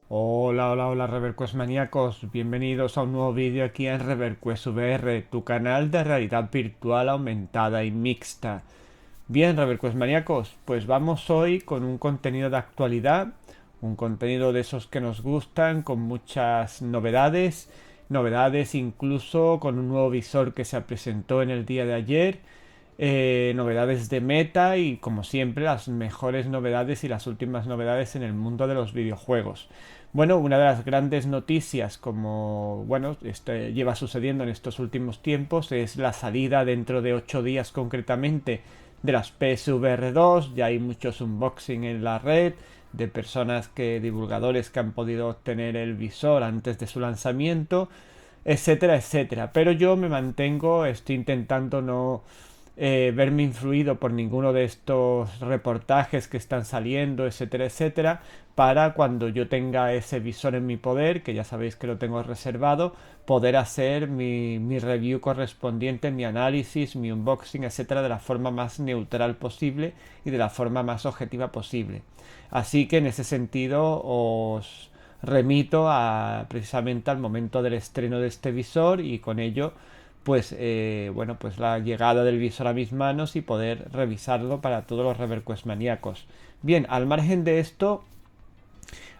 Hola, hola, hola, Reverquest maníacos. Bienvenidos a un nuevo vídeo aquí en Reverquest VR, tu canal de realidad virtual aumentada y mixta. Bien, Reverquest maníacos, pues vamos hoy con un contenido de actualidad, un contenido de esos que nos gustan, con muchas novedades, novedades incluso con un nuevo visor que se presentó en el día de ayer, novedades de Meta y como siempre las mejores novedades y las últimas novedades en el mundo de los videojuegos. Bueno, una de las grandes noticias, como bueno, lleva sucediendo en estos últimos tiempos, es la salida dentro de 8 días concretamente de las PSVR 2. Ya hay muchos unboxing en la red de personas divulgadores que han podido obtener el visor antes de su lanzamiento, etcétera, etcétera. Pero yo me mantengo, estoy intentando no verme influido por ninguno de estos reportajes que están saliendo, etcétera, etcétera, para cuando yo tenga ese visor en mi poder, que ya sabéis que lo tengo reservado, poder hacer mi review correspondiente, mi análisis, mi unboxing, etcétera, de la forma más neutral posible y de la forma más objetiva posible. Así que en ese sentido os remito precisamente al momento del estreno de este visor y con ello bueno, pues la llegada del visor a mis manos y poder revisarlo para todos los ReverQuest maníacos. Bien, al margen de esto,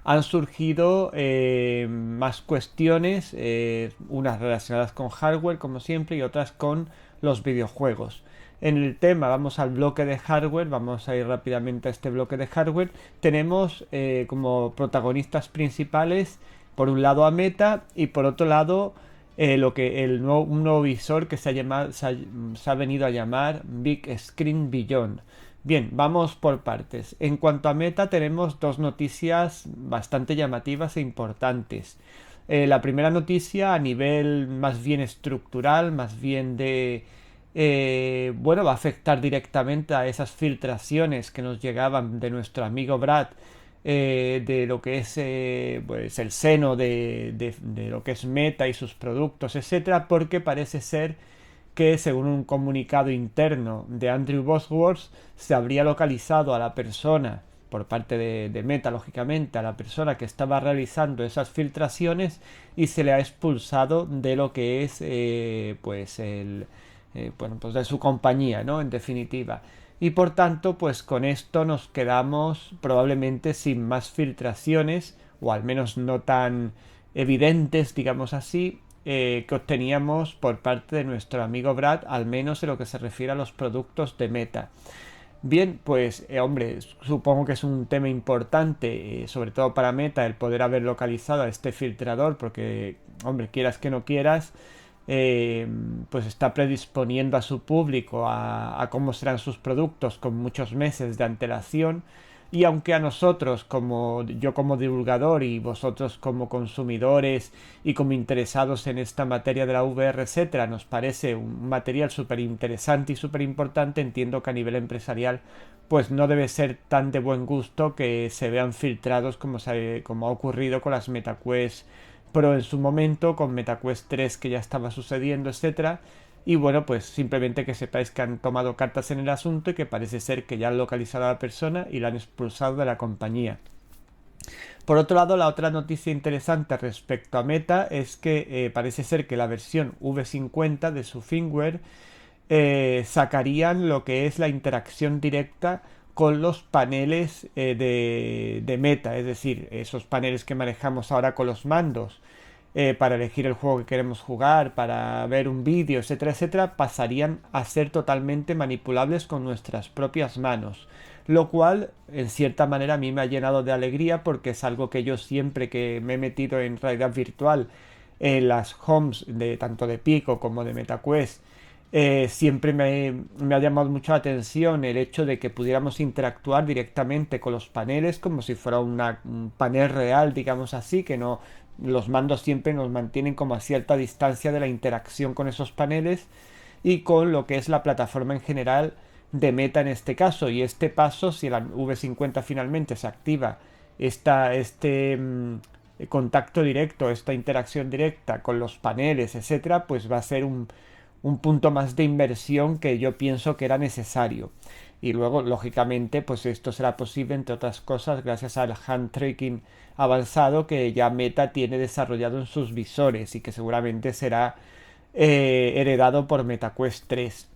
han surgido más cuestiones, unas relacionadas con hardware, como siempre, y otras con los videojuegos. En el tema, vamos al bloque de hardware, vamos a ir rápidamente a este bloque de hardware. Tenemos como protagonistas principales, por un lado a Meta y por otro lado un nuevo visor que se ha venido a llamar Big Screen Beyond. Bien, vamos por partes. En cuanto a Meta, tenemos dos noticias bastante llamativas e importantes. La primera noticia a nivel más bien estructural, más bien bueno, va a afectar directamente a esas filtraciones que nos llegaban de nuestro amigo Brad, de lo que es pues el seno de lo que es Meta y sus productos, etcétera, porque parece ser que, según un comunicado interno de Andrew Bosworth, se habría localizado a la persona, por parte de Meta, lógicamente, a la persona que estaba realizando esas filtraciones y se le ha expulsado de lo que es, bueno, pues de su compañía, ¿no? En definitiva. Y por tanto, pues con esto nos quedamos probablemente sin más filtraciones, o al menos no tan evidentes, digamos así, que obteníamos por parte de nuestro amigo Brad, al menos en lo que se refiere a los productos de Meta. Bien, pues hombre, supongo que es un tema importante, sobre todo para Meta, el poder haber localizado a este filtrador, porque, hombre, quieras que no quieras, eh, pues está predisponiendo a su público a cómo serán sus productos con muchos meses de antelación. Y aunque a nosotros, como yo como divulgador y vosotros como consumidores y como interesados en esta materia de la VR, etcétera, nos parece un material súper interesante y súper importante, entiendo que a nivel empresarial pues no debe ser tan de buen gusto que se vean filtrados como ha ocurrido con las MetaQuest Pro en su momento, con MetaQuest 3 que ya estaba sucediendo, etcétera. Y bueno, pues simplemente que sepáis que han tomado cartas en el asunto y que parece ser que ya han localizado a la persona y la han expulsado de la compañía. Por otro lado, la otra noticia interesante respecto a Meta es que parece ser que la versión V50 de su firmware sacarían lo que es la interacción directa con los paneles de Meta, es decir, esos paneles que manejamos ahora con los mandos para elegir el juego que queremos jugar, para ver un vídeo, etcétera, etcétera, pasarían a ser totalmente manipulables con nuestras propias manos. Lo cual, en cierta manera, a mí me ha llenado de alegría porque es algo que yo siempre que me he metido en realidad virtual, en las homes de tanto de Pico como de MetaQuest, siempre me ha llamado mucho la atención el hecho de que pudiéramos interactuar directamente con los paneles como si fuera un panel real, digamos así, que no, los mandos siempre nos mantienen como a cierta distancia de la interacción con esos paneles y con lo que es la plataforma en general de Meta en este caso. Y este paso, si la V50 finalmente se activa este contacto directo, esta interacción directa con los paneles, etcétera, pues va a ser un punto más de inversión que yo pienso que era necesario. Y luego, lógicamente, pues esto será posible, entre otras cosas, gracias al hand tracking avanzado que ya Meta tiene desarrollado en sus visores y que seguramente será heredado por MetaQuest 3.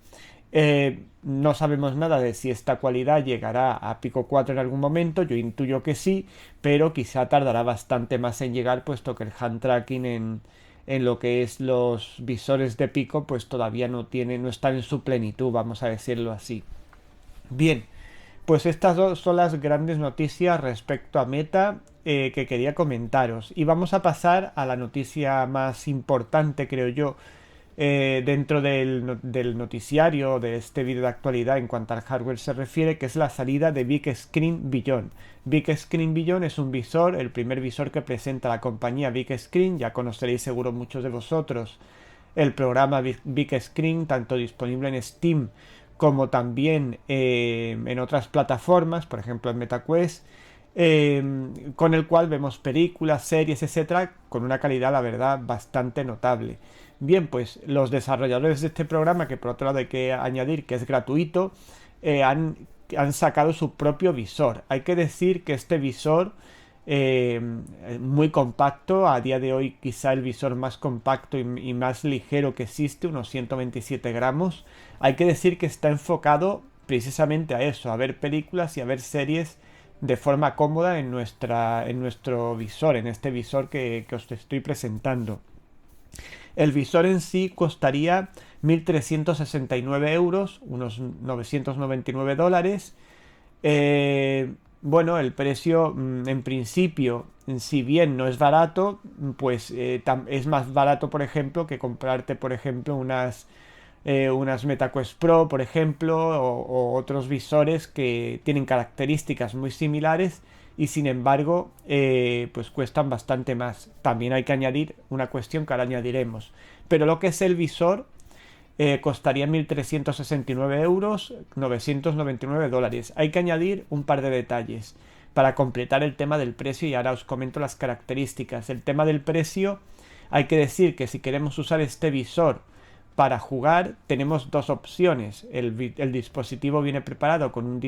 No sabemos nada de si esta cualidad llegará a Pico 4 en algún momento, yo intuyo que sí, pero quizá tardará bastante más en llegar, puesto que el hand tracking en lo que es los visores de Pico, pues todavía no están en su plenitud, vamos a decirlo así. Bien, pues estas dos son las grandes noticias respecto a Meta que quería comentaros. Y vamos a pasar a la noticia más importante, creo yo, dentro del noticiario de este vídeo de actualidad en cuanto al hardware se refiere, que es la salida de Big Screen Beyond. Big Screen Beyond es un visor, el primer visor que presenta la compañía Big Screen, ya conoceréis seguro muchos de vosotros el programa Big Screen, tanto disponible en Steam como también en otras plataformas, por ejemplo en MetaQuest, con el cual vemos películas, series, etcétera, con una calidad, la verdad, bastante notable. Bien, pues los desarrolladores de este programa, que por otro lado hay que añadir que es gratuito, han sacado su propio visor. Hay que decir que este visor eh, muy compacto, a día de hoy quizá el visor más compacto y más ligero que existe, unos 127 gramos, hay que decir que está enfocado precisamente a eso, a ver películas y a ver series de forma cómoda en nuestro visor, en este visor que os estoy presentando. El visor en sí costaría 1.369 euros, unos 999 dólares. Bueno, el precio en principio, si bien no es barato, pues es más barato, por ejemplo, que comprarte, por ejemplo, unas MetaQuest Pro, por ejemplo, o otros visores que tienen características muy similares y sin embargo pues cuestan bastante más. También hay que añadir una cuestión que ahora añadiremos. Pero lo que es el visor costaría 1.369 euros, 999 dólares. Hay que añadir un par de detalles para completar el tema del precio y ahora os comento las características. El tema del precio, hay que decir que si queremos usar este visor para jugar tenemos dos opciones. El dispositivo viene preparado con un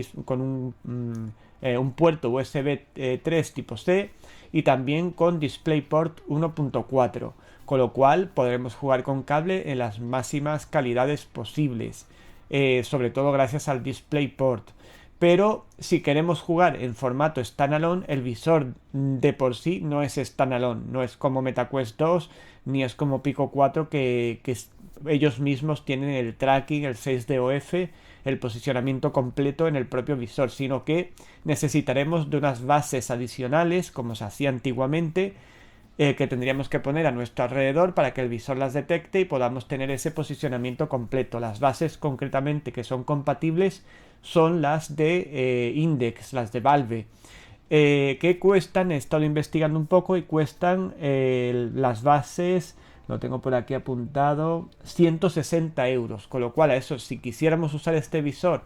puerto USB 3 tipo C y también con DisplayPort 1.4, con lo cual podremos jugar con cable en las máximas calidades posibles, sobre todo gracias al DisplayPort. Pero si queremos jugar en formato standalone, el visor de por sí no es standalone, no es como MetaQuest 2 ni es como Pico 4 que ellos mismos tienen el tracking, el 6DOF, el posicionamiento completo en el propio visor, sino que necesitaremos de unas bases adicionales, como se hacía antiguamente, que tendríamos que poner a nuestro alrededor para que el visor las detecte y podamos tener ese posicionamiento completo. Las bases concretamente que son compatibles son las de Index, las de Valve. Que cuestan, he estado investigando un poco y cuestan las bases, lo tengo por aquí apuntado, 160 euros, con lo cual a eso, si quisiéramos usar este visor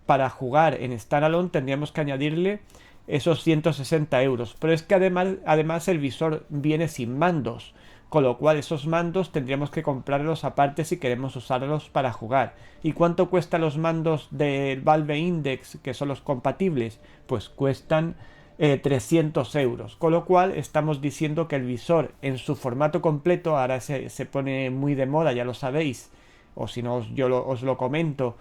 para jugar en standalone tendríamos que añadirle esos 160 euros, pero es que además el visor viene sin mandos, con lo cual esos mandos tendríamos que comprarlos aparte si queremos usarlos para jugar. ¿Y cuánto cuestan los mandos del Valve Index, que son los compatibles? Pues cuestan 300 euros, con lo cual estamos diciendo que el visor en su formato completo, ahora se pone muy de moda, ya lo sabéis, o si no os lo comento,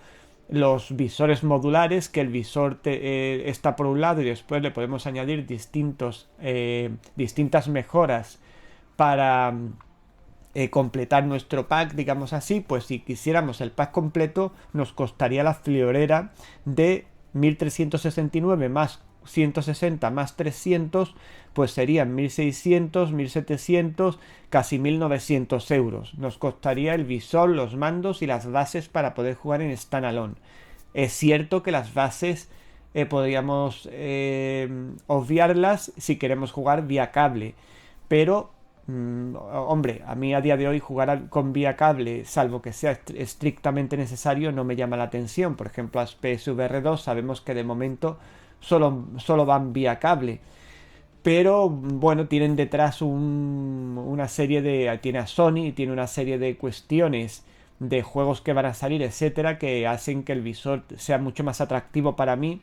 los visores modulares, que el visor está por un lado y después le podemos añadir distintas mejoras para completar nuestro pack, digamos así. Pues si quisiéramos el pack completo nos costaría la friolera de 1.369 más 160 más 300, pues serían 1.600, 1.700, casi 1.900 euros. Nos costaría el visor, los mandos y las bases para poder jugar en standalone. Es cierto que las bases podríamos obviarlas si queremos jugar vía cable, pero hombre, a mí a día de hoy jugar con vía cable, salvo que sea estrictamente necesario, no me llama la atención. Por ejemplo, las PSVR 2 sabemos que de momento solo van vía cable. Pero bueno, tienen detrás una serie de... Tiene a Sony y tiene una serie de cuestiones de juegos que van a salir, etcétera, que hacen que el visor sea mucho más atractivo para mí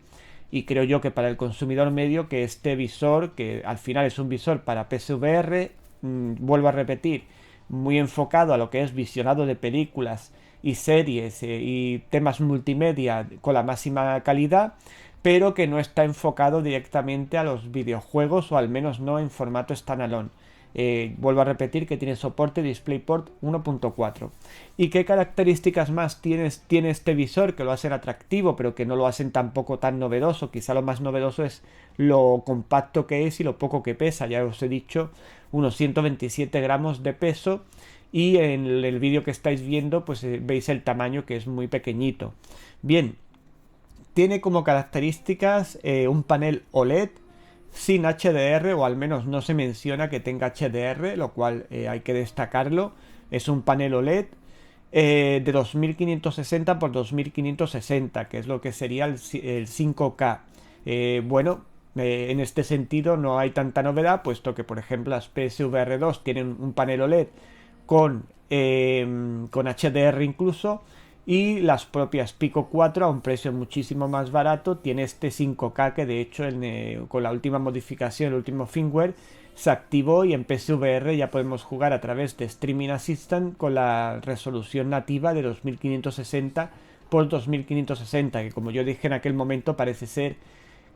y creo yo que para el consumidor medio, que este visor, que al final es un visor para PSVR, vuelvo a repetir, muy enfocado a lo que es visionado de películas y series y temas multimedia con la máxima calidad, pero que no está enfocado directamente a los videojuegos, o al menos no en formato standalone. Vuelvo a repetir que tiene soporte DisplayPort 1.4. ¿Y qué características más tiene este visor que lo hacen atractivo, pero que no lo hacen tampoco tan novedoso? Quizá lo más novedoso es lo compacto que es y lo poco que pesa. Ya os he dicho, unos 127 gramos de peso, y en el vídeo que estáis viendo pues veis el tamaño, que es muy pequeñito. Bien, tiene como características un panel OLED sin HDR, o al menos no se menciona que tenga HDR, lo cual hay que destacarlo. Es un panel OLED de 2560 por 2560, que es lo que sería el 5K. Bueno, en este sentido no hay tanta novedad, puesto que por ejemplo las PSVR 2 tienen un panel OLED con HDR incluso, y las propias Pico 4 a un precio muchísimo más barato tiene este 5K, que de hecho con la última modificación, el último firmware, se activó, y en PSVR ya podemos jugar a través de Streaming Assistant con la resolución nativa de 2560 por 2560, que como yo dije en aquel momento parece ser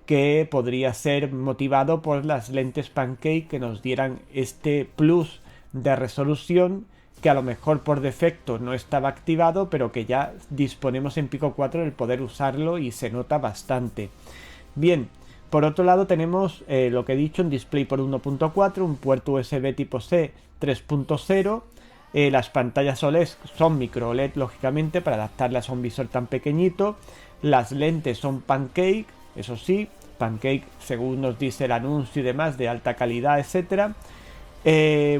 que podría ser motivado por las lentes Pancake, que nos dieran este plus de resolución, que a lo mejor por defecto no estaba activado, pero que ya disponemos en Pico 4 del poder usarlo y se nota bastante. Bien, por otro lado tenemos lo que he dicho, un DisplayPort 1.4, un puerto USB tipo C 3.0, las pantallas OLED son micro OLED lógicamente para adaptarlas a un visor tan pequeñito, las lentes son Pancake, eso sí, Pancake según nos dice el anuncio y demás, de alta calidad, etcétera.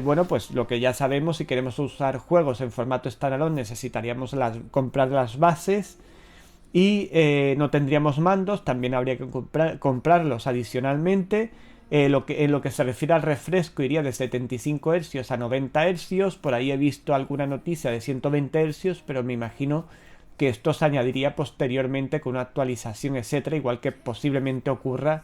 Bueno, pues lo que ya sabemos, si queremos usar juegos en formato standalone necesitaríamos comprar las bases, y no tendríamos mandos, también habría que comprarlos adicionalmente. En lo que se refiere al refresco iría de 75 Hz a 90 Hz, por ahí he visto alguna noticia de 120 Hz, pero me imagino que esto se añadiría posteriormente con una actualización, etcétera, igual que posiblemente ocurra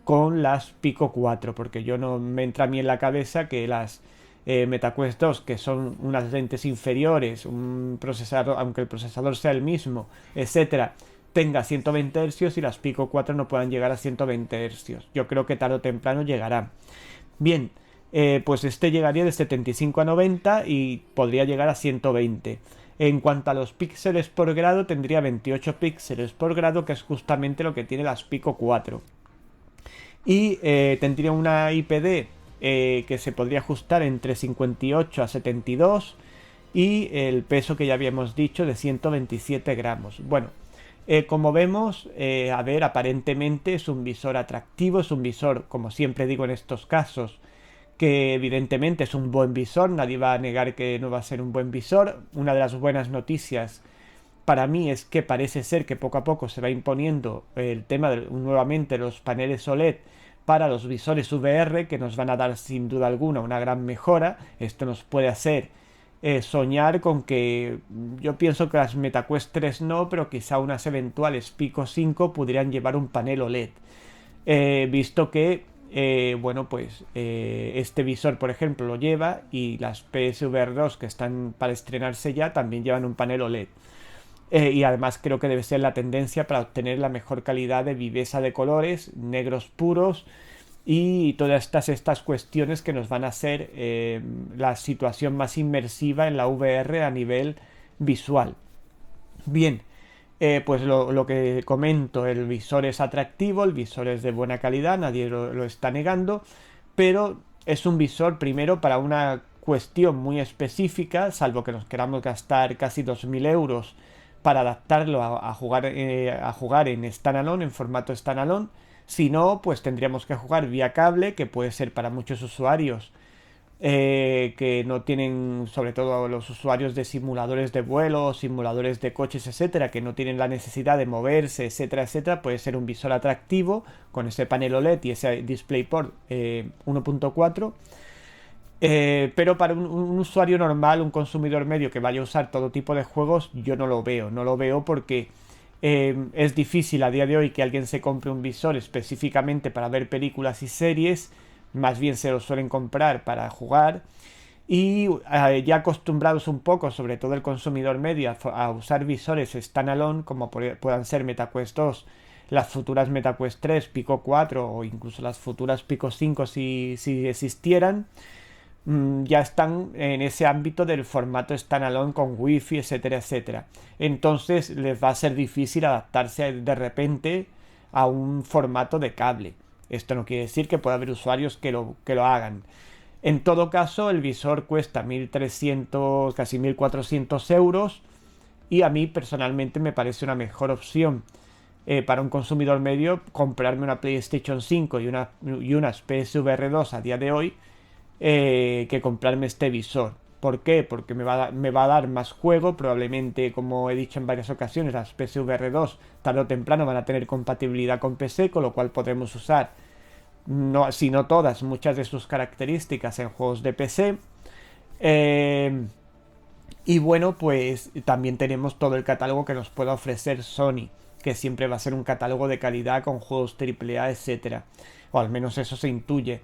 con las Pico 4, porque yo no me entra a mí en la cabeza que las MetaQuest 2, que son unas lentes inferiores, un procesador, aunque el procesador sea el mismo, etcétera, tenga 120 Hz, y las Pico 4 no puedan llegar a 120 Hz. Yo creo que tarde o temprano llegará. Bien, pues este llegaría de 75 a 90 y podría llegar a 120. En cuanto a los píxeles por grado, tendría 28 píxeles por grado, que es justamente lo que tiene las Pico 4. Y tendría una IPD que se podría ajustar entre 58 a 72, y el peso que ya habíamos dicho de 127 gramos. Bueno, como vemos, a ver, aparentemente es un visor atractivo, es un visor, como siempre digo en estos casos, que evidentemente es un buen visor, nadie va a negar que no va a ser un buen visor. Una de las buenas noticias para mí es que parece ser que poco a poco se va imponiendo el tema de nuevamente los paneles OLED para los visores VR, que nos van a dar sin duda alguna una gran mejora. Esto nos puede hacer soñar con que yo pienso que las MetaQuest 3 no, pero quizá unas eventuales Pico 5 pudieran llevar un panel OLED. Visto que bueno, pues este visor por ejemplo lo lleva, y las PSVR 2 que están para estrenarse ya también llevan un panel OLED. Y además creo que debe ser la tendencia para obtener la mejor calidad de viveza de colores, negros puros, y todas estas cuestiones que nos van a hacer la situación más inmersiva en la VR a nivel visual. Bien, pues lo que comento, el visor es atractivo, el visor es de buena calidad, nadie lo está negando, pero es un visor primero para una cuestión muy específica, salvo que nos queramos gastar casi 2.000 euros para adaptarlo a jugar en standalone, en formato standalone. Si no, pues tendríamos que jugar vía cable, que puede ser para muchos usuarios que no tienen, sobre todo los usuarios de simuladores de vuelo, simuladores de coches, etcétera, que no tienen la necesidad de moverse, etcétera, etcétera. Puede ser un visor atractivo con ese panel OLED y ese DisplayPort 1.4. Pero para un usuario normal, un consumidor medio que vaya a usar todo tipo de juegos, yo no lo veo. No lo veo porque es difícil a día de hoy que alguien se compre un visor específicamente para ver películas y series. Más bien se lo suelen comprar para jugar. Y ya acostumbrados un poco, sobre todo el consumidor medio, a usar visores standalone como puedan ser MetaQuest 2, las futuras MetaQuest 3, Pico 4 o incluso las futuras Pico 5 si existieran, ya están en ese ámbito del formato standalone con wifi, etcétera, etcétera. Entonces les va a ser difícil adaptarse de repente a un formato de cable. Esto no quiere decir que pueda haber usuarios que lo hagan. En todo caso, el visor cuesta 1.300, casi 1.400 euros y a mí personalmente me parece una mejor opción para un consumidor medio comprarme una PlayStation 5 y unas PSVR 2 a día de hoy que comprarme este visor. ¿Por qué? Porque me va a dar más juego. Probablemente, como he dicho en varias ocasiones, las PSVR 2 tarde o temprano van a tener compatibilidad con PC, con lo cual podremos usar, no, si no todas, muchas de sus características en juegos de PC. Eh, y bueno, pues también tenemos todo el catálogo que nos puede ofrecer Sony, que siempre va a ser un catálogo de calidad con juegos AAA, etcétera. O al menos eso se intuye.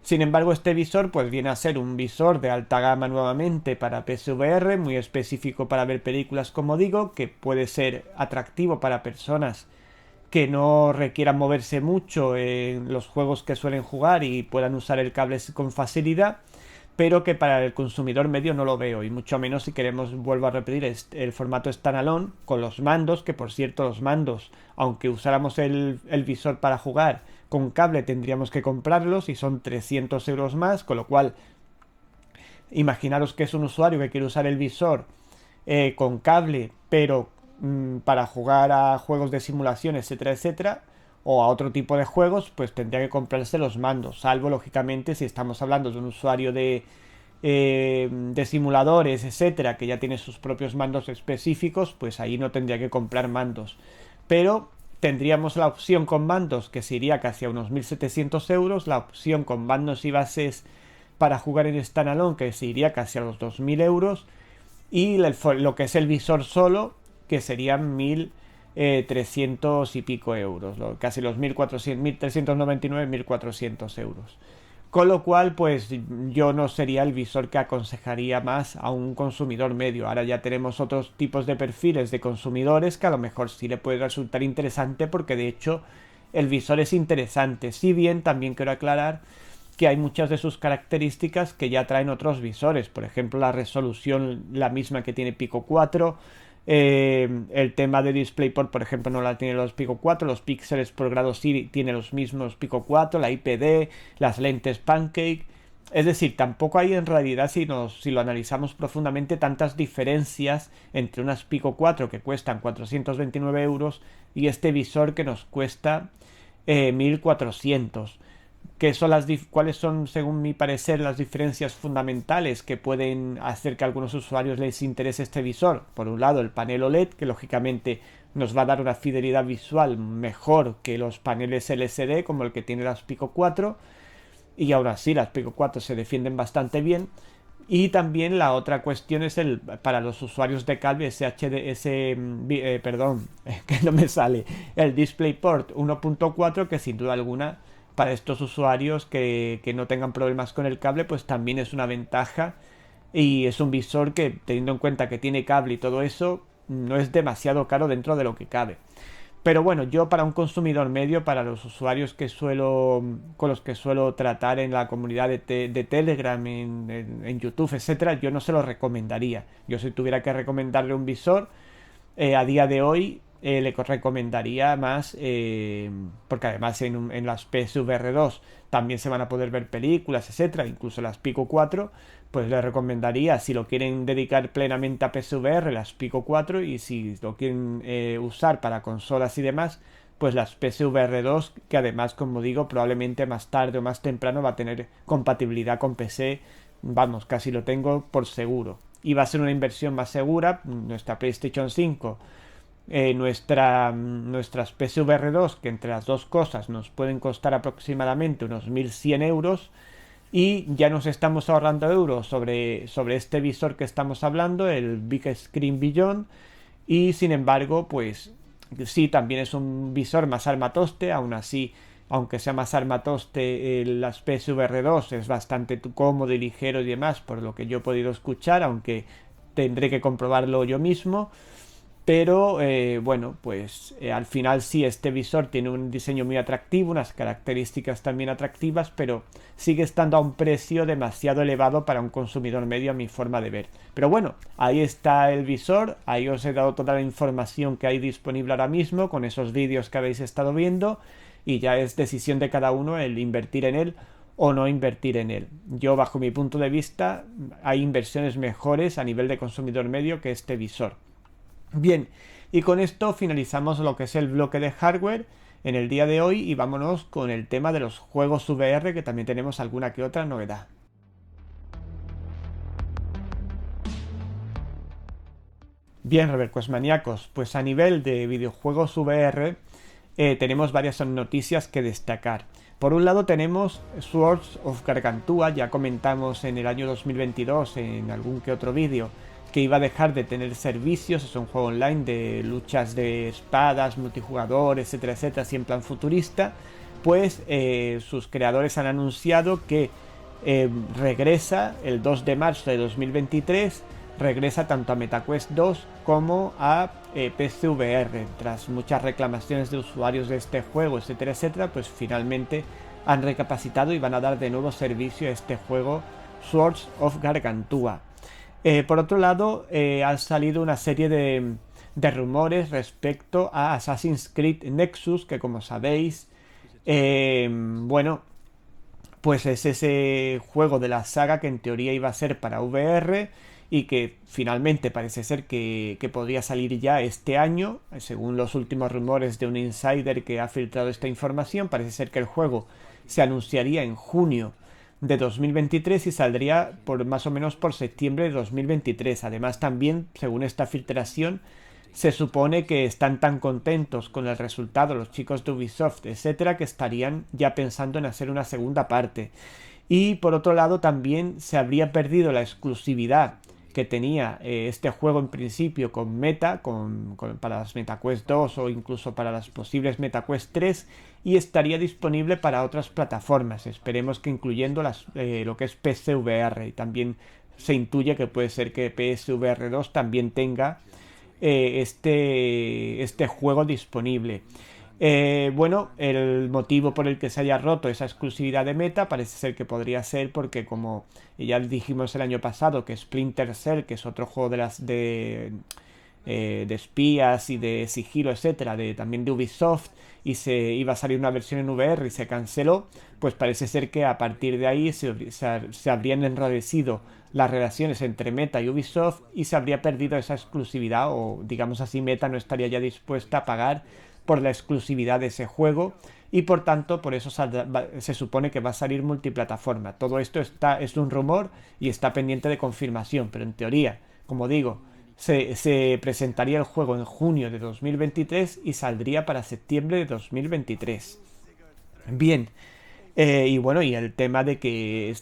Sin embargo, este visor pues viene a ser un visor de alta gama nuevamente para PSVR, muy específico para ver películas, como digo, que puede ser atractivo para personas que no requieran moverse mucho en los juegos que suelen jugar y puedan usar el cable con facilidad, pero que para el consumidor medio no lo veo, y mucho menos si queremos, vuelvo a repetir, el formato standalone con los mandos, que por cierto los mandos, aunque usáramos el visor para jugar con cable, tendríamos que comprarlos y son 300 euros más, con lo cual imaginaros que es un usuario que quiere usar el visor con cable, pero para jugar a juegos de simulación, etcétera, etcétera, o a otro tipo de juegos, pues tendría que comprarse los mandos, salvo lógicamente si estamos hablando de un usuario de simuladores, etcétera, que ya tiene sus propios mandos específicos, pues ahí no tendría que comprar mandos. Pero tendríamos la opción con mandos que se iría casi a unos 1.700 euros, la opción con mandos y bases para jugar en standalone que se iría casi a los 2.000 euros, y lo que es el visor solo, que serían 1.300 y pico euros, casi los 1.400, 1.399, 1.400 euros. Con lo cual, pues yo no sería el visor que aconsejaría más a un consumidor medio. Ahora ya tenemos otros tipos de perfiles de consumidores que a lo mejor sí le puede resultar interesante, porque de hecho el visor es interesante. Si bien también quiero aclarar que hay muchas de sus características que ya traen otros visores. Por ejemplo, la resolución, la misma que tiene Pico 4. El tema de DisplayPort, por ejemplo, no la tiene los Pico 4. Los píxeles por grado sí tiene los mismos Pico 4. La IPD, las lentes Pancake. Es decir, tampoco hay en realidad, si lo analizamos profundamente, tantas diferencias entre unas Pico 4 que cuestan 429 euros y este visor que nos cuesta 1.400. ¿Cuáles son, según mi parecer, las diferencias fundamentales que pueden hacer que a algunos usuarios les interese este visor? Por un lado, el panel OLED, que lógicamente nos va a dar una fidelidad visual mejor que los paneles LCD, como el que tiene las Pico 4, y aún así las Pico 4 se defienden bastante bien. Y también la otra cuestión es para los usuarios de cable, perdón, que no me sale, el DisplayPort 1.4, que sin duda alguna para estos usuarios que no tengan problemas con el cable, pues también es una ventaja, y es un visor que, teniendo en cuenta que tiene cable y todo eso, no es demasiado caro dentro de lo que cabe. Pero bueno, yo para un consumidor medio, para los usuarios con los que suelo tratar en la comunidad de Telegram, en YouTube, etcétera, yo no se lo recomendaría. Yo, si tuviera que recomendarle un visor, a día de hoy le recomendaría más, porque además en las PSVR 2 también se van a poder ver películas, etcétera, incluso las Pico 4, pues le recomendaría, si lo quieren dedicar plenamente a PSVR, las Pico 4, y si lo quieren usar para consolas y demás, pues las PSVR 2, que además, como digo, probablemente más tarde o más temprano va a tener compatibilidad con PC. Vamos, casi lo tengo por seguro. Y va a ser una inversión más segura. Nuestra PlayStation 5, nuestras PSVR 2, que entre las dos cosas nos pueden costar aproximadamente unos 1.100 euros, y ya nos estamos ahorrando euros sobre este visor que estamos hablando, el Big Screen Beyond, y sin embargo, pues sí, también es un visor más armatoste, aún así, aunque sea más armatoste, las PSVR 2 es bastante cómodo y ligero y demás, por lo que yo he podido escuchar, aunque tendré que comprobarlo yo mismo. Pero bueno, pues al final sí, este visor tiene un diseño muy atractivo, unas características también atractivas, pero sigue estando a un precio demasiado elevado para un consumidor medio a mi forma de ver. Pero bueno, ahí está el visor, ahí os he dado toda la información que hay disponible ahora mismo con esos vídeos que habéis estado viendo, y ya es decisión de cada uno el invertir en él o no invertir en él. Yo, bajo mi punto de vista, hay inversiones mejores a nivel de consumidor medio que este visor. Bien, y con esto finalizamos lo que es el bloque de hardware en el día de hoy, y vámonos con el tema de los juegos VR, que también tenemos alguna que otra novedad. Bien, Revercuesmaníacos, pues a nivel de videojuegos VR tenemos varias noticias que destacar. Por un lado tenemos Swords of Gargantua, ya comentamos en el año 2022 en algún que otro vídeo que iba a dejar de tener servicios. Es un juego online de luchas de espadas, multijugador, etcétera, etcétera, así en plan futurista. Pues sus creadores han anunciado que regresa el 2 de marzo de 2023, regresa tanto a MetaQuest 2 como a PCVR. Tras muchas reclamaciones de usuarios de este juego, etcétera, etcétera, pues finalmente han recapacitado y van a dar de nuevo servicio a este juego Swords of Gargantua. Por otro lado, han salido una serie de rumores respecto a Assassin's Creed Nexus, que como sabéis, bueno, pues es ese juego de la saga que en teoría iba a ser para VR y que finalmente parece ser que podría salir ya este año. Según los últimos rumores de un insider que ha filtrado esta información, parece ser que el juego se anunciaría en junio de 2023 y saldría por más o menos por septiembre de 2023. Además, también, según esta filtración, se supone que están tan contentos con el resultado los chicos de Ubisoft, etcétera, que estarían ya pensando en hacer una segunda parte. Y por otro lado, también se habría perdido la exclusividad que tenía este juego en principio con Meta, para las MetaQuest 2 o incluso para las posibles MetaQuest 3, y estaría disponible para otras plataformas. Esperemos que incluyendo lo que es PSVR, y también se intuye que puede ser que PSVR 2 también tenga este juego disponible. Bueno, el motivo por el que se haya roto esa exclusividad de Meta parece ser que podría ser porque, como ya dijimos el año pasado, que Splinter Cell, que es otro juego de espías y de sigilo, etcétera, también de Ubisoft, y se iba a salir una versión en VR y se canceló, pues parece ser que a partir de ahí se habrían enrarecido las relaciones entre Meta y Ubisoft y se habría perdido esa exclusividad, o digamos así, Meta no estaría ya dispuesta a pagar por la exclusividad de ese juego, y por tanto por eso se supone que va a salir multiplataforma. Todo esto es un rumor y está pendiente de confirmación, pero en teoría, como digo, se presentaría el juego en junio de 2023 y saldría para septiembre de 2023. Bien, y bueno, y el tema de que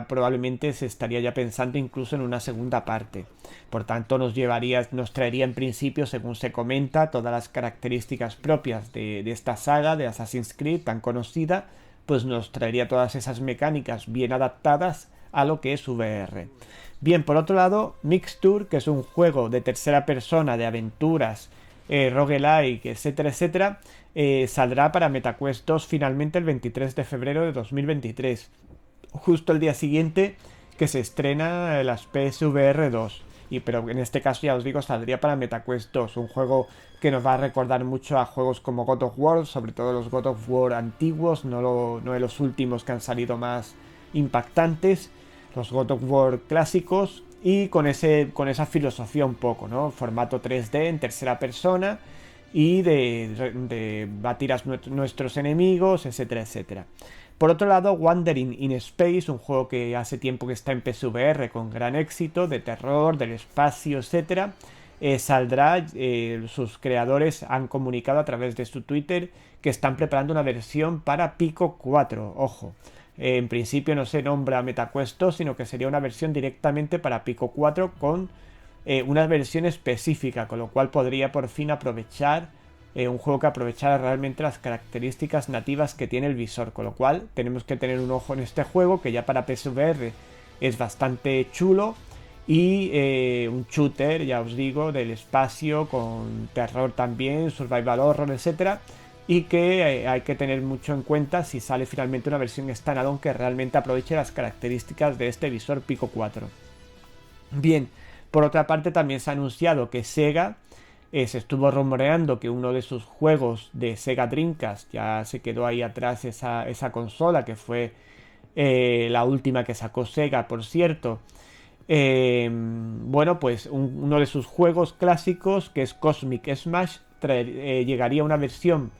probablemente se estaría ya pensando incluso en una segunda parte. Por tanto, nos traería en principio, según se comenta, todas las características propias de esta saga de Assassin's Creed tan conocida, pues nos traería todas esas mecánicas bien adaptadas a lo que es VR. Bien, por otro lado, Mixture, que es un juego de tercera persona de aventuras, roguelike, etcétera, etcétera, saldrá para MetaQuest 2 finalmente el 23 de febrero de 2023, justo el día siguiente que se estrena las PSVR 2. Pero en este caso, ya os digo, saldría para MetaQuest 2, un juego que nos va a recordar mucho a juegos como God of War, sobre todo los God of War antiguos, no de los últimos que han salido más impactantes, los God of War clásicos, y con esa filosofía un poco, ¿no? Formato 3D en tercera persona y de batir a nuestros enemigos, etcétera, etcétera. Por otro lado, Wandering in Space, un juego que hace tiempo que está en PSVR con gran éxito, de terror, del espacio, etcétera, saldrá. Sus creadores han comunicado a través de su Twitter que están preparando una versión para Pico 4, ojo. En principio no se nombra MetaQuest 2, sino que sería una versión directamente para Pico 4 con una versión específica, con lo cual podría por fin aprovechar un juego que aprovechara realmente las características nativas que tiene el visor, con lo cual tenemos que tener un ojo en este juego que ya para PSVR es bastante chulo y un shooter, ya os digo, del espacio con terror también, survival horror, etcétera, y que hay que tener mucho en cuenta si sale finalmente una versión standalone que realmente aproveche las características de este visor Pico 4. Bien, por otra parte también se ha anunciado que Sega se estuvo rumoreando que uno de sus juegos de Sega Dreamcast, ya se quedó ahí atrás esa consola que fue la última que sacó Sega, por cierto. Bueno, pues uno de sus juegos clásicos, que es Cosmic Smash, llegaría una versión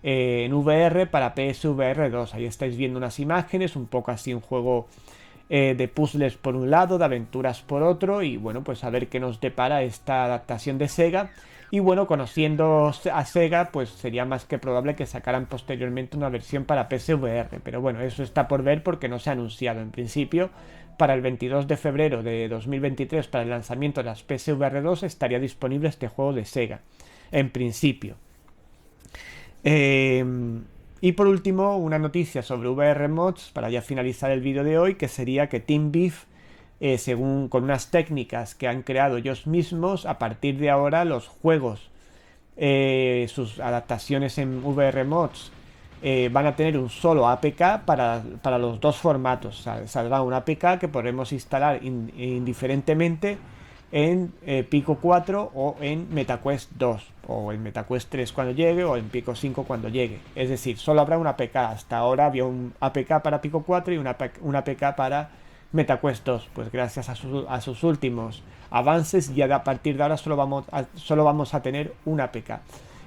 en VR para PSVR 2. Ahí estáis viendo unas imágenes, un poco así un juego de puzzles por un lado, de aventuras por otro, y bueno, pues a ver qué nos depara esta adaptación de Sega. Y bueno, conociendo a Sega, pues sería más que probable que sacaran posteriormente una versión para PSVR, pero bueno, eso está por ver porque no se ha anunciado. En principio, para el 22 de febrero de 2023, para el lanzamiento de las PSVR 2, estaría disponible este juego de Sega, en principio. Eh, y por último, una noticia sobre VR Mods para ya finalizar el vídeo de hoy, que sería que Team Beef, según con unas técnicas que han creado ellos mismos, a partir de ahora los juegos, sus adaptaciones en VR Mods, van a tener un solo APK para los dos formatos. Saldrá un APK que podremos instalar indiferentemente en Pico 4 o en MetaQuest 2 o en MetaQuest 3 cuando llegue o en Pico 5 cuando llegue. Es decir, solo habrá una APK. Hasta ahora había un APK para Pico 4 y una APK para MetaQuest 2. Pues gracias a sus últimos avances, ya a partir de ahora solo vamos a tener una APK.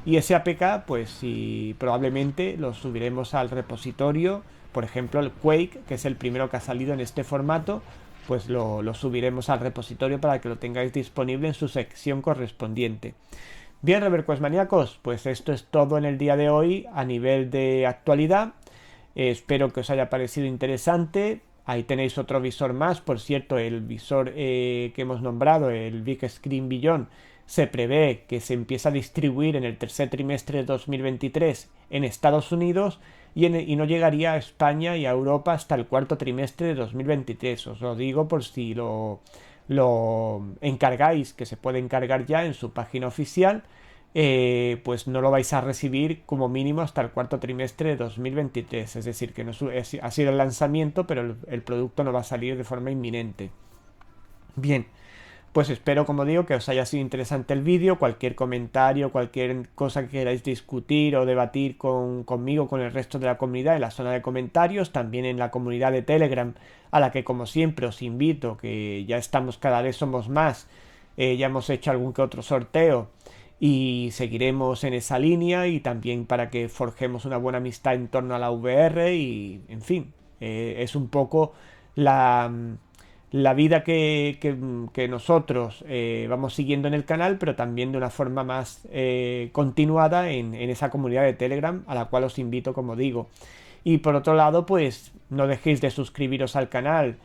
Y ese APK, pues sí, probablemente lo subiremos al repositorio. Por ejemplo, el Quake, que es el primero que ha salido en este formato, pues lo subiremos al repositorio para que lo tengáis disponible en su sección correspondiente. Bien, Reverquest maníacos, pues esto es todo en el día de hoy a nivel de actualidad. Espero que os haya parecido interesante. Ahí tenéis otro visor más. Por cierto, el visor que hemos nombrado, el Big Screen Beyond, se prevé que se empiece a distribuir en el tercer trimestre de 2023 en Estados Unidos y no llegaría a España y a Europa hasta el cuarto trimestre de 2023. Os lo digo por si lo encargáis, que se puede encargar ya en su página oficial. Pues no lo vais a recibir como mínimo hasta el cuarto trimestre de 2023. Es decir, que no ha sido el lanzamiento, pero el producto no va a salir de forma inminente. Bien, pues espero, como digo, que os haya sido interesante el vídeo. Cualquier comentario, cualquier cosa que queráis discutir o debatir conmigo, con el resto de la comunidad, en la zona de comentarios, también en la comunidad de Telegram, a la que como siempre os invito, que ya estamos, cada vez somos más, ya hemos hecho algún que otro sorteo y seguiremos en esa línea, y también para que forjemos una buena amistad en torno a la VR y, en fin, es un poco la vida que nosotros vamos siguiendo en el canal, pero también de una forma más continuada en esa comunidad de Telegram, a la cual os invito, como digo. Y por otro lado, pues no dejéis de suscribiros al canal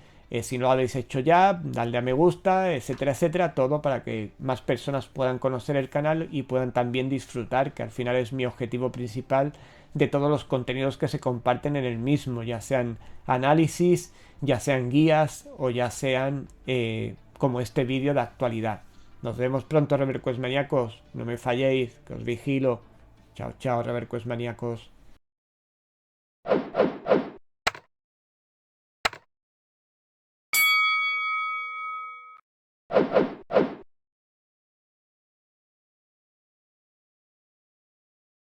si no lo habéis hecho ya, darle a me gusta, etcétera, etcétera, todo para que más personas puedan conocer el canal y puedan también disfrutar, que al final es mi objetivo principal, de todos los contenidos que se comparten en el mismo, ya sean análisis, ya sean guías o ya sean como este vídeo de actualidad. Nos vemos pronto, Reverquest maníacos. No me falléis, que os vigilo. Chao, chao, Reverquest maníacos.